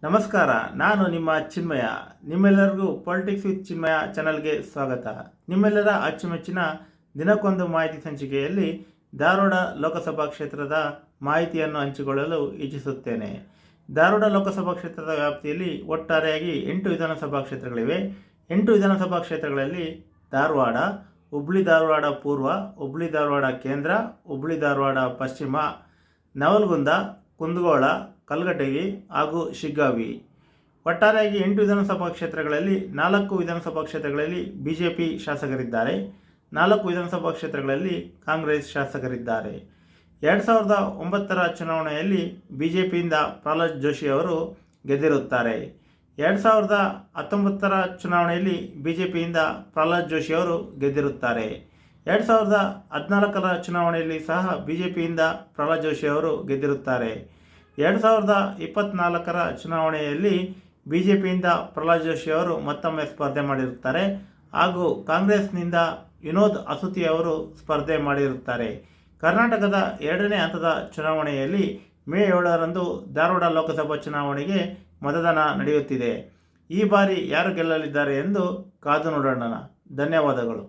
ನಮಸ್ಕಾರ, ನಾನು ನಿಮ್ಮ ಚಿನ್ಮಯ. ನಿಮ್ಮೆಲ್ಲರಿಗೂ ಪಾಲಿಟಿಕ್ಸ್ ವಿತ್ ಚಿನ್ಮಯ ಚಾನಲ್ಗೆ ಸ್ವಾಗತ. ನಿಮ್ಮೆಲ್ಲರ ಅಚ್ಚುಮೆಚ್ಚಿನ ದಿನಕ್ಕೊಂದು ಮಾಹಿತಿ ಸಂಚಿಕೆಯಲ್ಲಿ ಧಾರವಾಡ ಲೋಕಸಭಾ ಕ್ಷೇತ್ರದ ಮಾಹಿತಿಯನ್ನು ಹಂಚಿಕೊಳ್ಳಲು ಇಚ್ಛಿಸುತ್ತೇನೆ. ಧಾರವಾಡ ಲೋಕಸಭಾ ಕ್ಷೇತ್ರದ ವ್ಯಾಪ್ತಿಯಲ್ಲಿ ಒಟ್ಟಾರೆಯಾಗಿ 8 ವಿಧಾನಸಭಾ ಕ್ಷೇತ್ರಗಳಿವೆ. 8 ವಿಧಾನಸಭಾ ಕ್ಷೇತ್ರಗಳಲ್ಲಿ ಧಾರವಾಡ, ಹುಬ್ಳಿ ಧಾರವಾಡ ಪೂರ್ವ, ಹುಬ್ಳಿ ಧಾರವಾಡ ಕೇಂದ್ರ, ಹುಬ್ಳಿ ಧಾರವಾಡ ಪಶ್ಚಿಮ, ನವಲಗುಂದ, ಕುಂದಗೋಳ, ಕಲಘಟಗಿ ಹಾಗೂ ಶಿಗ್ಗಾವಿ. ಒಟ್ಟಾರೆಯಾಗಿ 8 ವಿಧಾನಸಭಾ ಕ್ಷೇತ್ರಗಳಲ್ಲಿ 4 ವಿಧಾನಸಭಾ ಕ್ಷೇತ್ರಗಳಲ್ಲಿ ಬಿಜೆಪಿ ಶಾಸಕರಿದ್ದಾರೆ. 4 ವಿಧಾನಸಭಾ ಕ್ಷೇತ್ರಗಳಲ್ಲಿ ಕಾಂಗ್ರೆಸ್ ಶಾಸಕರಿದ್ದಾರೆ. 2009ರ ಚುನಾವಣೆಯಲ್ಲಿ ಬಿಜೆಪಿಯಿಂದ ಪ್ರಹ್ಲಾದ್ ಜೋಶಿ ಅವರು ಗೆದ್ದಿರುತ್ತಾರೆ. 2019ರ ಚುನಾವಣೆಯಲ್ಲಿ ಬಿಜೆಪಿಯಿಂದ ಪ್ರಹ್ಲಾದ್ ಜೋಶಿ ಅವರು ಗೆದ್ದಿರುತ್ತಾರೆ. 2014ರ ಚುನಾವಣೆಯಲ್ಲಿ ಸಹ ಬಿಜೆಪಿಯಿಂದ ಪ್ರಹ್ಲಾದ್ ಜೋಶಿ ಅವರು ಗೆದ್ದಿರುತ್ತಾರೆ. 2024ರ ಚುನಾವಣೆಯಲ್ಲಿ ಬಿಜೆಪಿಯಿಂದ ಪ್ರಹ್ಲಾದ್ ಜೋಶಿ ಅವರು ಮತ್ತೊಮ್ಮೆ ಸ್ಪರ್ಧೆ ಮಾಡಿರುತ್ತಾರೆ ಹಾಗೂ ಕಾಂಗ್ರೆಸ್ನಿಂದ ವಿನೋದ್ ಅಸುತಿ ಅವರು ಸ್ಪರ್ಧೆ ಮಾಡಿರುತ್ತಾರೆ. ಕರ್ನಾಟಕದ 2ನೇ ಹಂತದ ಚುನಾವಣೆಯಲ್ಲಿ ಮೇ 7ರಂದು ಧಾರವಾಡ ಲೋಕಸಭಾ ಚುನಾವಣೆಗೆ ಮತದಾನ ನಡೆಯುತ್ತಿದೆ. ಈ ಬಾರಿ ಯಾರು ಗೆಲ್ಲಲಿದ್ದಾರೆ ಎಂದು ಕಾದು ನೋಡೋಣ. ಧನ್ಯವಾದಗಳು.